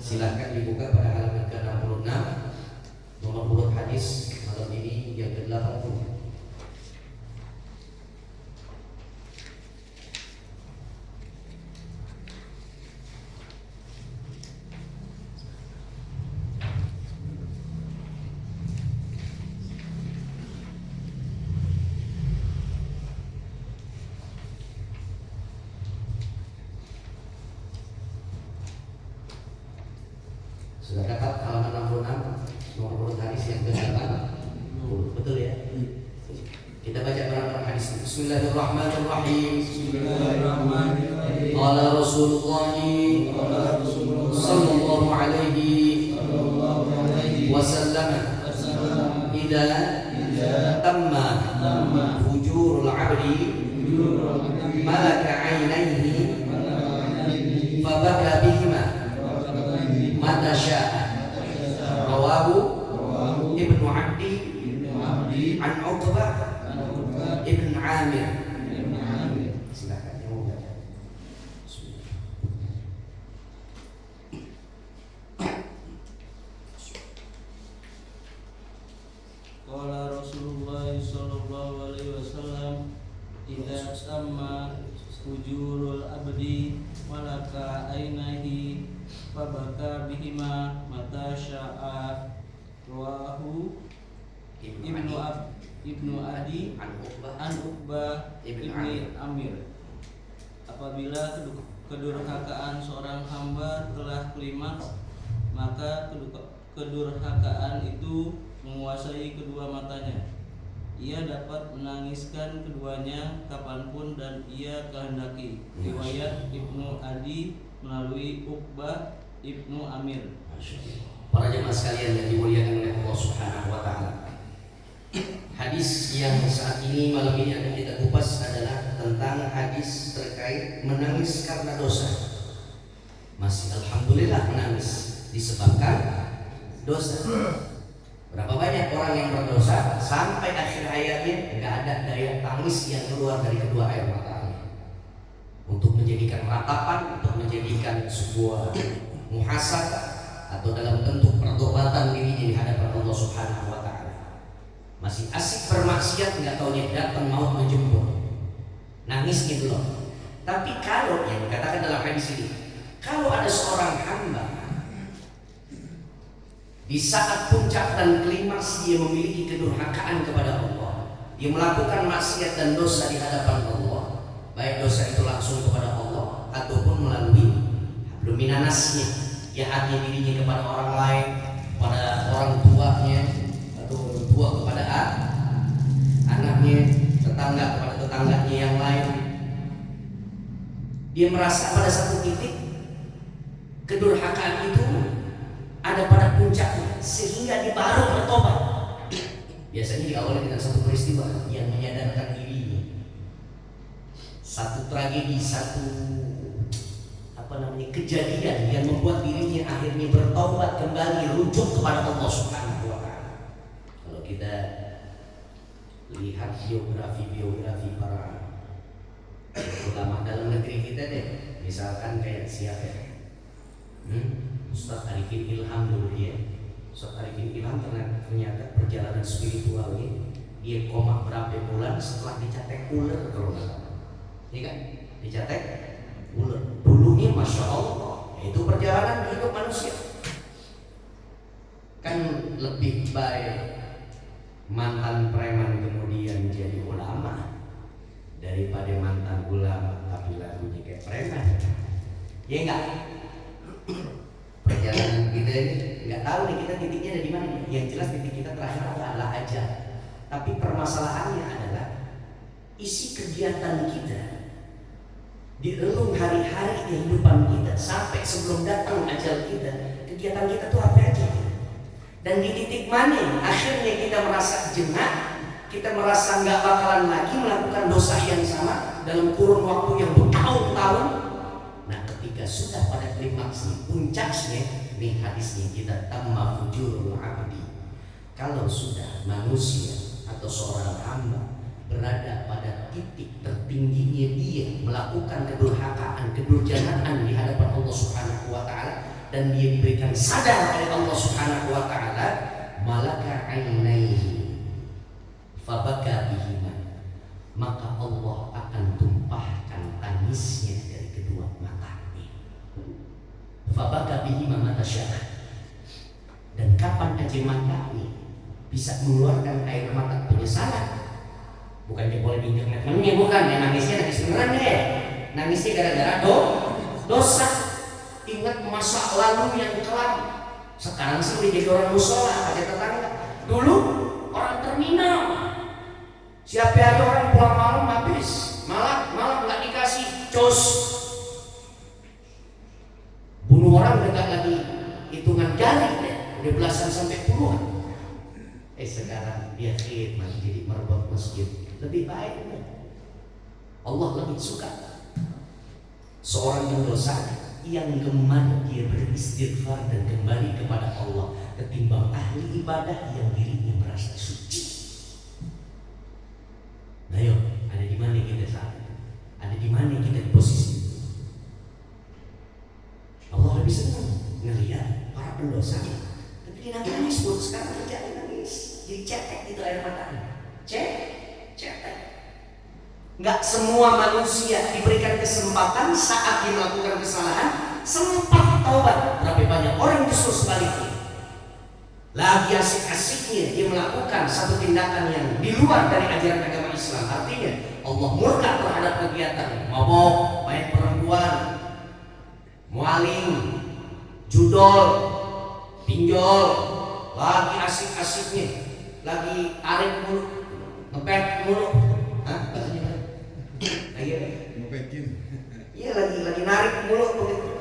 Silahkan dibuka pada halaman ke-66, nomor urut hadis malam ini yang ke-80. Sudah dapat halaman 66 nomor urut hadis yang ke-8. Betul ya? Kita baca bareng-bareng hadis. Bismillahirrahmanirrahim. Qala Rasulullah sallallahu alaihi wasallam idza tamma fujurul 'abdi malaka 'ainaihi fabaka bihima mata sya'a. Rawahu Ibnu Abdi an Uqbah Ibn Amir. Silakan yang mau baca. Qala Rasulullah sallallahu alaihi wasallam idza tamma fujurul abdi malaka ainaihi fabaka bihima mata sya'a. Rawahu Ibnu Adi an Uqbah ibni Amir. Apabila kedurhakaan seorang hamba telah klimaks, maka kedurhakaan itu menguasai kedua matanya. Ia dapat menangiskan keduanya kapanpun dan ia kehendaki. Riwayat Ibnu Adi melalui Uqbah Ibnu Amir. Para jemaah sekalian yang dimuliakan oleh Allah Subhanahu wa taala. Hadis yang saat ini malam ini akan kita kupas adalah tentang hadis terkait menangis karena dosa. Masih alhamdulillah menangis disebabkan dosa. Berapa banyak orang yang berdosa sampai akhir hayatnya nggak ada daya tangis yang keluar dari kedua air matanya untuk menjadikan ratapan, untuk menjadikan sebuah muhasabah atau dalam bentuk pertobatan dirinya di hadapan Allah Subhanahu wa taala. Masih asik bermaksiat, nggak taunya datang maut menjemput, nangis gitu loh. Tapi kalau yang dikatakan dalam hadis ini, kalau ada seorang hamba di saat puncak dan klimaks dia memiliki kedurhakaan kepada Allah, dia melakukan maksiat dan dosa di hadapan Allah, baik dosa itu langsung kepada Allah ataupun melalui hablum minanasnya, jahatnya dirinya kepada orang lain, pada orang tuanya atau orang tua kepada anaknya, tetangga kepada tetangganya yang lain. Dia merasa pada satu titik kedurhakaan itu ada pada puncaknya sehingga dia baru bertobat. Biasanya diawali dengan satu peristiwa yang menyadarkan dirinya, satu tragedi, satu kejadian yang membuat dirinya akhirnya bertobat kembali, rujuk kepada Allah Subhanahu wa taala. Kalau kita lihat biografi para ulama dalam negeri kita deh, misalkan kayak siapa ya? Ustaz Arifin Ilham dulu ya. Ustaz Arifin Ilham ternyata perjalanan spiritualnya dia koma berapa bulan setelah dicatek ular kalau nggak salah. Iya kan? Dicatek ular. Dulunya Masya Allah, itu perjalanan hidup manusia. Kan lebih baik mantan preman kemudian jadi ulama daripada mantan ulama tapi lagunya kayak preman. Ya enggak? Perjalanan kita ini nggak tahu nih kita titiknya ada di mana nih. Yang jelas titik kita terakhir adalah aja. Tapi permasalahannya adalah isi kegiatan kita di relung hari-hari kehidupan kita sampai sebelum datang ajal kita, kegiatan kita tuh apa aja? Dan di titik mana akhirnya kita merasa jengah, kita merasa nggak bakalan lagi melakukan dosa yang sama dalam kurun waktu yang bertahun-tahun. Nah, ketika sudah pada klimaksnya, puncaknya, nih hadisnya kita tamma fujurul abdi. Kalau sudah manusia atau seorang hamba berada pada titik tertingginya dia melakukan kedurhakaan, kedurjanaan di hadapan Allah Subhanahu wa taala, dan dia diberikan sadar oleh Allah Subhanahu wa taala, malaka ainaihi fabaka bihima, maka Allah akan tumpahkan tangisnya dari kedua matanya. Fabaka bihima mata syah. Dan kapan aja mata ini bisa mengeluarkan air mata penyesalan, bukan dia boleh diinjak temennya, bukan ya, nangisnya nangis beneran deh, nangisnya gara-gara dosa. Ingat masa lalu yang kelam. Sekarang sih udah jadi orang musola, ada tetangga. Dulu orang terminal. Siapa ada orang pulang malam habis, malah nggak dikasih cos. Bunuh orang udah nggak lagi hitungan jari deh, udah belasan sampai puluhan. Sekarang dia khidmat jadi merbot masjid, lebih baik. Allah lebih suka seorang yang dosa yang gemar dia beristighfar dan kembali kepada Allah ketimbang ahli ibadah yang dirinya merasa suci. Nah yuk, ada di mana kita saat ini? Ada di mana kita di posisi itu? Allah lebih senang ngelihat para pendosa, tapi dia nangis buat sekarang terjadi nangis, jadi cetek itu air matanya, cetek. Nggak semua manusia diberikan kesempatan saat dia melakukan kesalahan sempat taubat. Berapa banyak orang justru sebaliknya, lagi asik-asiknya dia melakukan satu tindakan yang di luar dari ajaran agama Islam. Artinya Allah murka terhadap kegiatan mabok, main perempuan, maling, judol, pinjol, lagi asik-asiknya, lagi arif mulu, ngepet mulu, bahasanya iya lagi narik mulu begitu.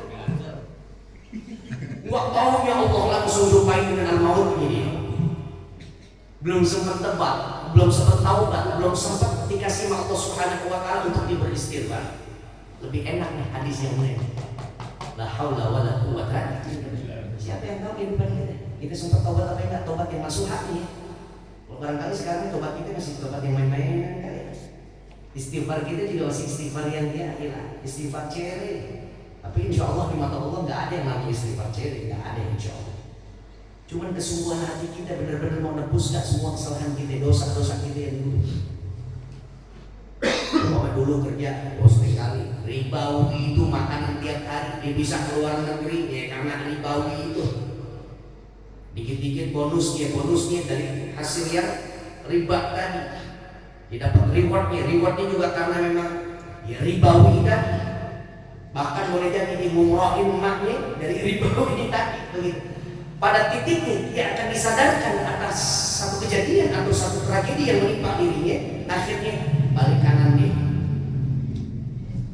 Nggak taunya Allah langsung lupain dengan al-mautnya dia. Belum sempat tebak, belum sempat taubat, belum sempat dikasih Allah Subhanahu wa taala untuk beristighfar. Lebih enak nih hadis yang lain. La haula wala quwwata illa billah. Siapa yang tahu kehidupan kita? Kita sempat taubat apa enggak? Taubat yang masuk hati ya. Kalau barangkali sekarang taubat kita masih taubat yang main-main kali ya. Istighfar kita juga masih istighfar yang hilang, istighfar cere. Tapi insya Allah di mata Allah nggak ada yang namanya istighfar cere, nggak ada insya Allah. Cuman kesungguhan hati kita benar-benar mau nebus nggak semua kesalahan kita, dosa-dosa kita yang dulu. Bapak dulu kerja, bos sekali, ribawi itu makanan tiap hari, dia bisa keluar negeri ya karena ribawi itu. Dikit-dikit bonusnya dari hasil yang riba tadi. Dia dapat rewardnya juga karena memang ya ribawi tadi. Bahkan boleh jadi dimumrohin emaknya dari ribawi ini tadi begitu. Pada titiknya dia akan disadarkan atas satu kejadian atau satu tragedi yang menimpa dirinya. Akhirnya balik kanan dia,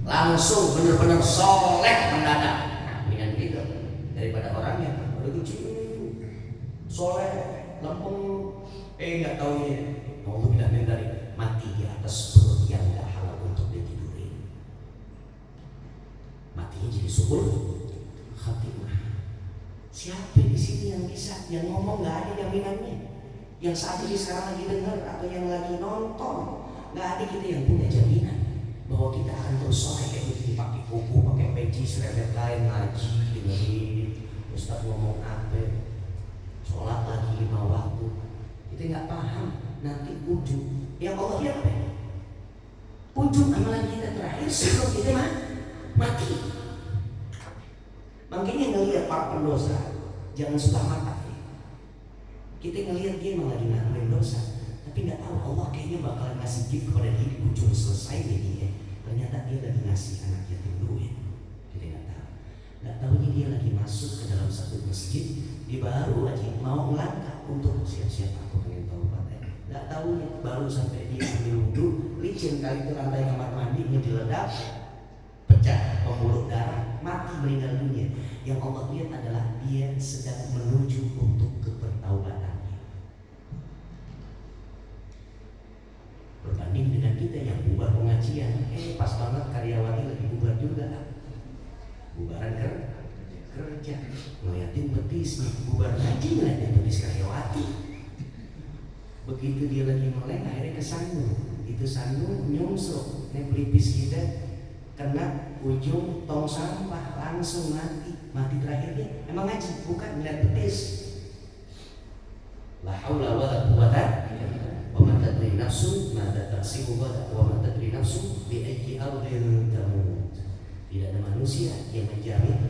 langsung benar-benar soleh mendadak. Dengan gitu daripada orang yang udah kecil soleh lempeng nggak tahu ya Allah bilang dari mati di atas perut yang tidak halal untuk ditidurin. Matinya jadi subur khatimah. Siapa di sini yang bisa, yang ngomong nggak ada jaminannya. Yang saat ini sekarang lagi dengar atau yang lagi nonton, nggak ada kita yang punya jaminan bahwa kita akan terus soleh kayak begini, pakai kuku, pakai peci, serempet lain, ngaji, dengerin Ustaz ngomong apa, sholat lagi 5 waktu. Kita nggak paham nanti ujung yang Allah lihat apa? Ujung amalan kita terakhir sebelum kita mati. Makanya ngelihat para pendosa jangan suka mata. Kita ngelihat dia emang lagi ngelakuin dosa, tapi nggak tahu Allah kayaknya bakalan ngasih gift kepada dia di ujung selesai dia. Ternyata dia lagi ngasih anak yatim duit. Kita nggak tahunya dia lagi masuk ke dalam satu masjid, dia baru aja mau melangkah untuk siap-siap aku pengen taubat. Nggak tahunya baru sampai dia ambil wudhu, licin kali itu lantai kamar mandinya diledak, pecah pembuluh darah, mati meninggal dunia. Yang Allah lihat adalah dia sedang menuju untuk kepertaubatannya. Berbanding dengan kita yang bubar pengajian, pas banget karyawati lagi bubar juga, bubaran kerja, ngeliatin betisnya, bubar ngaji ngeliatin betis karyawati. Begitu dia lagi meleng, akhirnya kesandung. Itu sandung nyungsruk, nih pelipis kita kena ujung tong sampah langsung mati terakhirnya emang ngaji bukan ngeliat betis. La haula wala quwata wa ma tadri nafsun madza taksibu ghadan wa ma tadri nafsun bi ayyi ardin tamut. Tidak ada manusia yang menjamin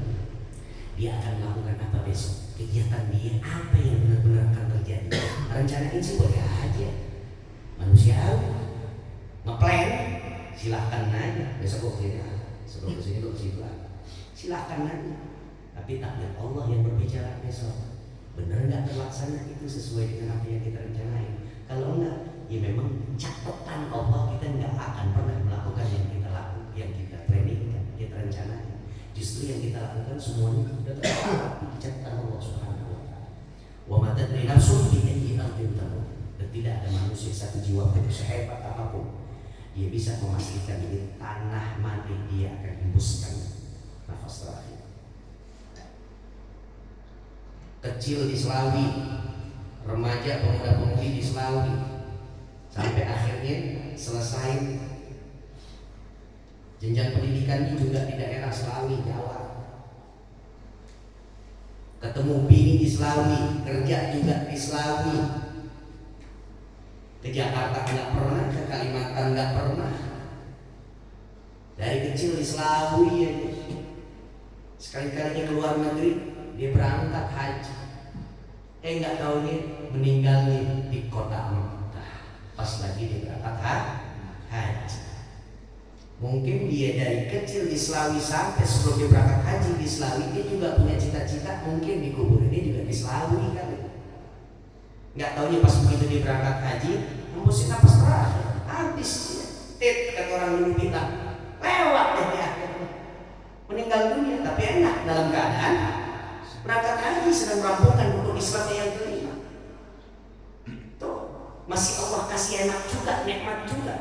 dia akan melakukan apa besok, kegiatan dia apa yang benar-benar akan terjadi. Rencanain sih boleh aja, manusiawi ngeplan, silahkan nanya besok kok sini, sebelum kesini kok situ, silahkan nanya. Tapi takdir Allah yang berbicara besok, benar nggak terlaksana itu sesuai dengan apa yang kita rencanain. Kalau enggak, ya memang catatan Allah kita nggak akan pernah melakukan yang kita lakukan, yang kita planningkan, kita rencanain. Justru yang kita lakukan semuanya sudah tercatat di catatan Allah Subhanahu wa taala. Wa ma tadri nafsun bi ayyi ardin tamut. Dan tidak ada manusia satu jiwa pun sehebat apapun dia bisa memastikan di tanah mana dia akan hembuskan nafas terakhir. Kecil di Selawi, remaja pemuda-pemudi di Selawi, sampai akhirnya selesai jenjang pendidikannya juga di daerah Selawi, Jawa. Ketemu bini di Selawi, kerja juga di Selawi. Ke Jakarta nggak pernah, ke Kalimantan nggak pernah. Dari kecil di Selawi aja. Sekali-kalinya keluar negeri, dia berangkat haji. Nggak tahunya meninggalnya di kota Mekah. Pas lagi dia berangkat haji. Mungkin dia dari kecil di Selawi sampai sebelum dia berangkat haji di Selawi, dia juga punya cita-cita mungkin di kubur ini juga di Selawi kali. Nggak taunya pas begitu dia berangkat haji, hembusin napas terakhir, habis dia. Kata orang dulu bilang, lewat deh dia meninggal dunia, tapi enak dalam keadaan berangkat haji sedang merampungkan rukun Islamnya yang kelima. Tuh, masih Allah kasih enak juga, nikmat juga.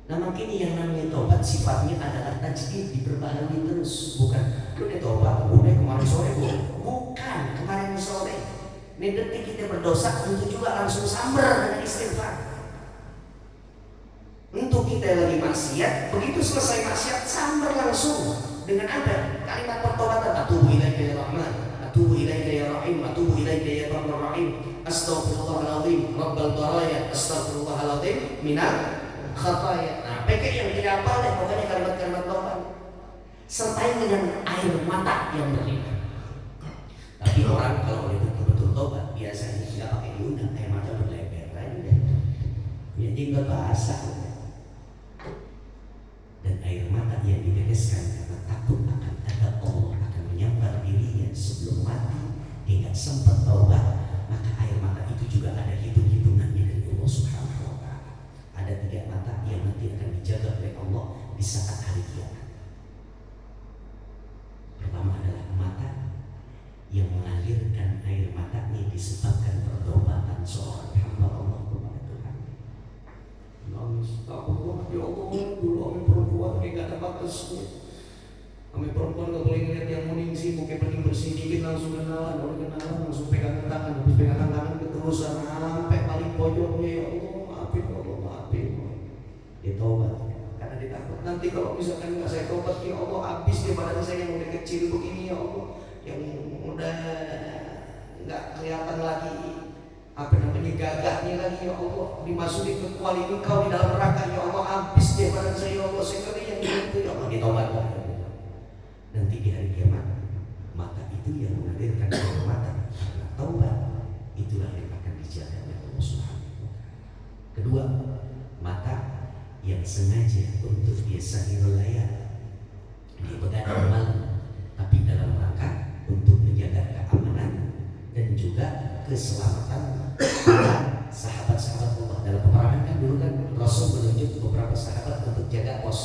Nah makanya yang namanya tobat sifatnya adalah tajdid, diperbaharui terus. Bukan lu udah tobat, udah kemarin sore bukan kemarin sore. Ini detik kita berdosa tentu juga langsung samber dengan istighfar. Untuk kita lagi maksiat, begitu selesai maksiat samber langsung dengan apa? Kalimat pertobatan, atubu ilaika ya Rahman, atubu ilaika ya Rahim, atubu ilaika ya Rahman Rahim, astaghfirullahaladzim, rabbal baraya, astaghfirullahaladzim minal khataya. Nah, PK yang tidak hafal deh pokoknya kalimat-kalimat tobat. Sertai dengan air mata yang berlinang. Tapi orang kalau udah betul-betul tobat biasanya nggak pakai diundang, air mata berleber aja. Jadi nggak basah. Dan air mata yang diteteskan karena takut akan ada Allah akan menyambar dirinya sebelum mati, dia nggak sempat tobat, maka air mata itu juga ada hitung-hitungannya dari Allah Subhanahu wa taala. Ada 3 mata yang nanti akan dijaga oleh Allah di saat hari kiamat. Pertama adalah mata yang mengalirkan air matanya disebabkan pertobatan seorang hamba Allah kepada Tuhan. Nangis, takut banget ya Allah, dulu kami perempuan kayak gak ada batasnya. Kami perempuan gak boleh ngeliat yang meningsi, mungkin penting bersih dikit langsung kenalan, langsung pegangan tangan, habis pegangan tangan keterusan sampai paling pojoknya. Ya Allah, maafin Allah, maafin. Dia tobat, karena dia takut nanti kalau misalkan nggak saya tobat, ya Allah habis dia badan saya yang udah kecil begini, ya Allah, yang udah nggak kelihatan lagi apa namanya gagahnya lagi, ya Allah, dimasukin ke kuali Engkau di dalam neraka, ya Allah habis dia badan saya, ya Allah, saya kali yang itu, ya Allah. Dia tobat. Nanti di hari kiamat mata itu yang mengalirkan air mata karena taubat, itulah yang akan dijaga oleh Allah Subhanahu wa taala. Kedua, mata yang sengaja untuk dia sahirul layar, dia begadang malam, tapi dalam rangka untuk menjaga keamanan dan juga keselamatan sahabat-sahabat Allah. Dalam peperangan kan dulu kan Rasul menunjuk beberapa sahabat untuk jaga pos.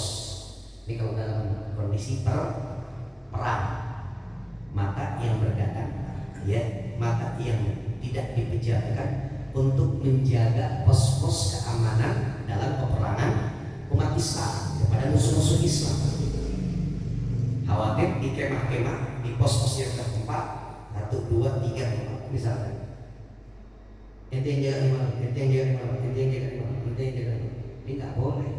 Ini kalau dalam kondisi perang, mata yang bergadang, ya, mata yang tidak dipejamkan untuk menjaga pos-pos keamanan dalam peperangan umat Islam kepada musuh-musuh Islam. Khawatir di kemah-kemah, di pos-pos yang tertempat 1, 2, 3, 4 misalnya. Ente yang jaga, ini nggak boleh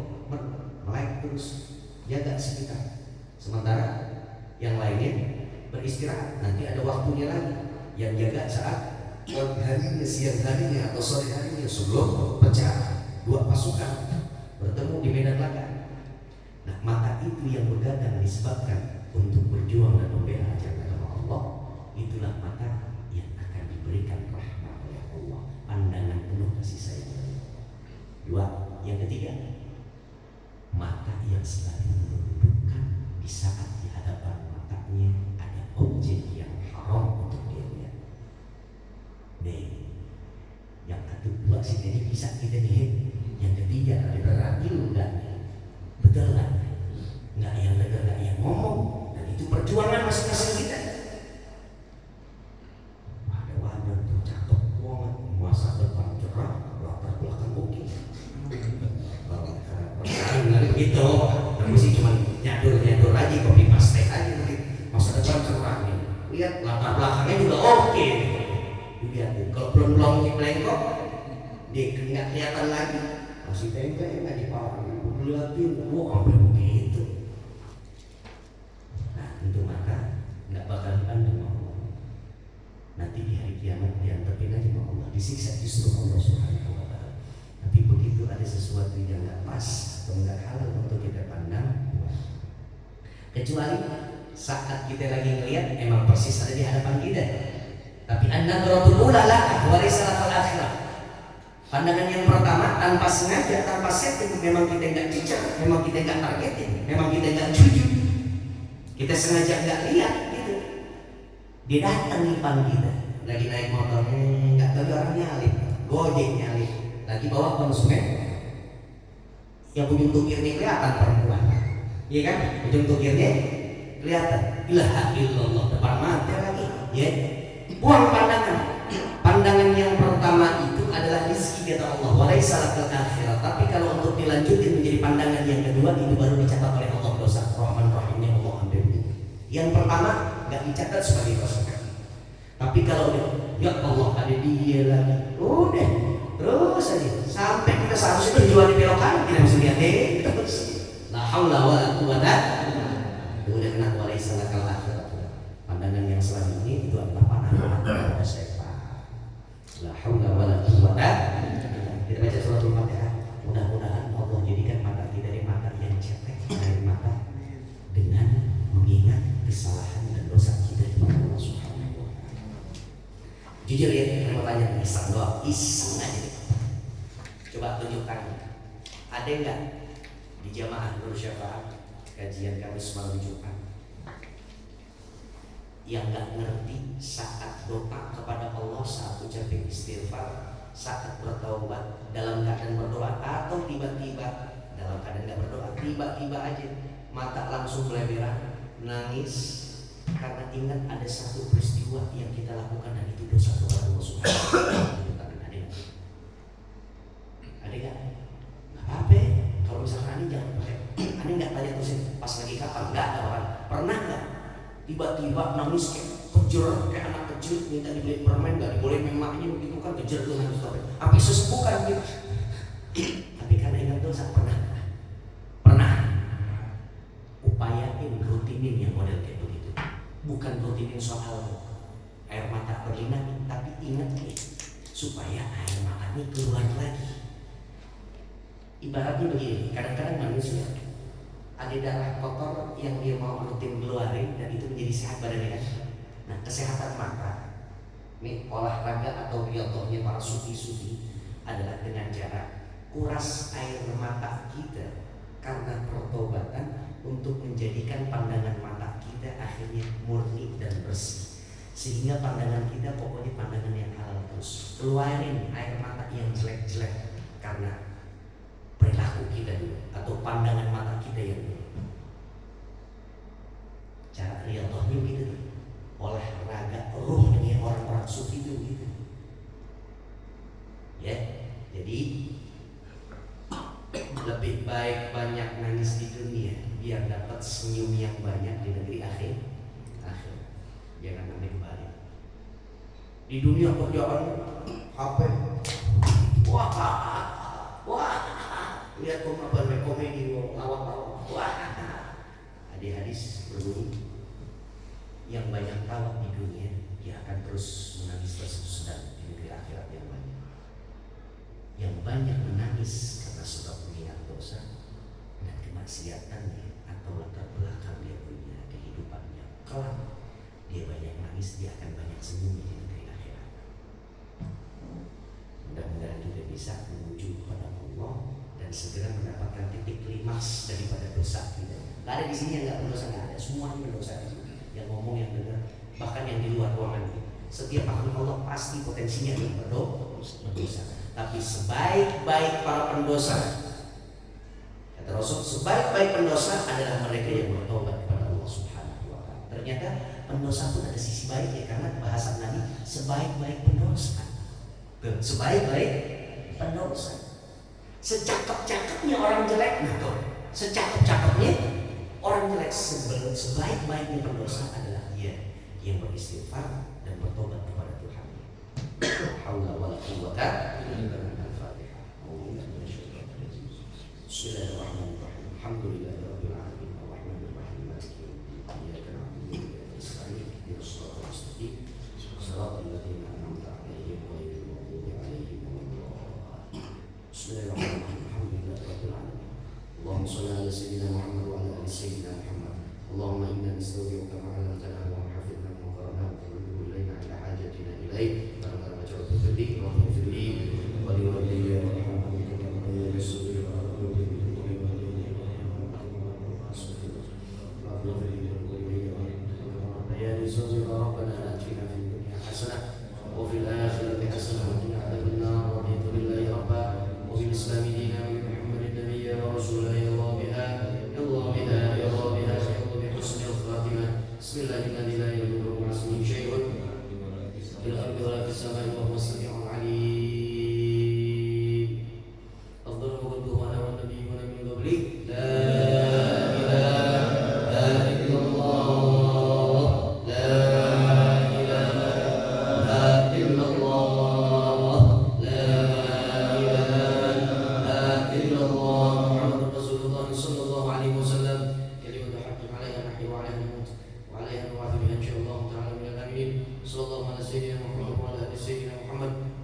melek terus, jaga sekitar. Sementara yang lainnya beristirahat, nanti ada waktunya lagi. Yang jaga saat pagi harinya, siang harinya, atau sore harinya sebelum pecah dua pasukan bertemu di medan laga. Nah, mata itu yang begadang disebabkan untuk berjuang dan membela ajaran agama Allah. Itulah mata yang akan diberikan rahmat oleh Allah, pandangan penuh kasih sayang. Dua, yang ketiga, mata yang selalu menundukkan di saat di hadapan matanya ada objek yang haram untuk dia lihat. Nih, yang kedua sih jadi bisa kita lihat. Yang ketiga adalah enggak, betul lah, nggak yang dengar, nggak yang ngomong, dan itu perjuangan masing-masing kita. Ada wajah tuh cakep banget, masa depan cerah, latar belakang oke. Kalau gitu, mesti cuma nyadur aja, copy paste aja mungkin. Masa depan cerah nih, lihat latar belakangnya juga oke. Lihat, kalau belum belengkok, dia nggak kelihatan lagi. Masih tempe nggak dipakai, liatin, wah sampai begitu. Nah, itu maka nggak bakal dipandang Allah. Nanti di hari kiamat diantepin aja sama Allah, disiksa justru Allah Subhanahu wa Ta'ala. Tapi begitu ada sesuatu yang nggak pas atau nggak halal untuk kita pandang, kecuali saat kita lagi ngeliat emang persis ada di hadapan kita. Tapi an-nadratul ula laka wa laysa lakal akhirah. Pandangan yang pertama tanpa sengaja, tanpa setting, memang kita nggak cicer, memang kita nggak targetin, memang kita nggak jujur, kita sengaja nggak lihat gitu. Dia datang di depan kita, lagi naik motor, nggak tahu orang nyalip, gojek nyalip, lagi bawa konsumen, yang ujung tukirnya kelihatan perempuan, iya kan? Ujung tukirnya kelihatan, ilaha illallah depan mata lagi, ya. Buang pandangan. Pandangan yang pertama itu adalah rizki kata Allah, walaisa lakal akhirah. Tapi kalau untuk dilanjutin menjadi pandangan yang kedua, itu baru dicatat oleh Allah dosa. Rahman Rahimnya Allah ambil. Yang pertama nggak dicatat sebagai dosa. Tapi kalau ya Allah ada dia lagi, udah terus aja sampai kita seharusnya tujuan di belok kanan kita mesti lihat terus. La haula wala quwata. Udah kena walaisa lakal akhirah. Pandangan yang selanjutnya itu adalah pandangan dosa. La haula wala quwata. Kita baca suratul Fatihah. Mudah-mudahan Allah jadikan mata kita dari mata yang cetek dari mata dengan mengingat kesalahan dan dosa kita di depan Allah Subhanahu wa Ta'ala. Jujur ya, saya mau tanya iseng doang, iseng aja. Coba tunjukkan, ada nggak di jamaah Nur Syafaat kajian Kamis malam Jumat yang nggak ngerti saat doa kepada Allah, saat ucapin istighfar, saat bertaubat, dalam keadaan berdoa, atau tiba-tiba dalam keadaan nggak berdoa, tiba-tiba aja mata langsung mulai merah, nangis karena ingat ada satu peristiwa yang kita lakukan dan itu dosa kepada Allah Subhanahu wa Ta'ala. Ada nggak? Nggak apa-apa. Kalau misalkan Ani jangan pakai, Ani nggak tanya terus pas lagi kapan, nggak ada orang. Pernah nggak? Tiba-tiba nangis kayak kejer, kayak anak kecil minta dibeli permen, nggak dibolehin emaknya begitu kan, kejer tuh nangis sampai sesepukan gitu. Tapi karena ingat dosa, pernah upayain rutinin yang model kayak begitu. Bukan rutinin soal air mata berlinang, tapi ingat nih supaya air mata ini keluar lagi. Ibaratnya begini, kadang-kadang manusia ada darah kotor yang dia mau rutin keluarin dan itu menjadi sehat badannya kan. Nah, kesehatan mata ini olahraga atau riyadhahnya para sufi-sufi adalah dengan cara kuras air mata kita karena pertobatan untuk menjadikan pandangan mata kita akhirnya murni dan bersih, sehingga pandangan kita pokoknya pandangan yang halal terus. Keluarin air mata yang jelek-jelek karena perilaku kita dulu atau pandangan mata kita yang dulu. Cara riyadhahnya gitu, olahraga ruhnya orang-orang sufi itu gitu. Ya, jadi lebih baik banyak nangis di dunia biar dapat senyum yang banyak di negeri akhir. Jangan sampai kembali. Di dunia kerjaan HP, wah, lihat komedi lawak-lawak, wah, hadis berbunyi, yang banyak tawa di dunia dia akan terus menangis bersedih di negeri akhirat yang banyak. Yang banyak menangis karena sebab mengingat dosa dan kemaksiatannya atau latar belakang dia punya kehidupannya kelak, dia banyak menangis, dia akan banyak senyum di negeri akhirat. Mudah-mudahan kita bisa menuju kepada Allah dan segera mendapatkan titik klimaks daripada dosa kita. Gak ada di sini yang nggak berdosa, nggak ada, semuanya berdosa di sini. Yang ngomong, yang dengar, bahkan yang di luar ruangan. Setiap makhluk Allah pasti potensinya berdosa. Tapi sebaik-baik para pendosa, kata Rasul, sebaik-baik pendosa adalah mereka yang bertobat kepada Allah Subhanahu wa Ta'ala. Ternyata pendosa pun ada sisi baiknya, karena bahasa Nabi sebaik-baik pendosa. Sebaik-baik pendosa. Secakep-cakepnya orang jelek, nah tuh, secakep-cakepnya orang jelek, sebaik-baiknya pendosa adalah dia yang beristighfar dan bertobat kepada Tuhan. Haula wala quwwata illa billah. Bismillahirrahmanirrahim. Alhamdulillahirabbil alamin arrahmanir rahim maliki yaumiddin. Iyyaka na'budu wa iyyaka nasta'in ihdinas siratal mustaqim siratal ladzina an'amta 'alaihim ghairil maghdubi 'alaihim waladdallin. Bismillahirrahmanirrahim. Alhamdulillahirabbil alamin. Allahumma shalli ala sayyidina Muhammad wa ala ali sayyidina Muhammad. Allahumma inna nastaudi'uka ma 'allamtana wa hafidhna ma qara'na wa taruddu ilaina 'ala hajatina ilaik. Sallallahu alaihi wa sallam.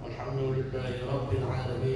Alhamdulillahi rabbil alamin.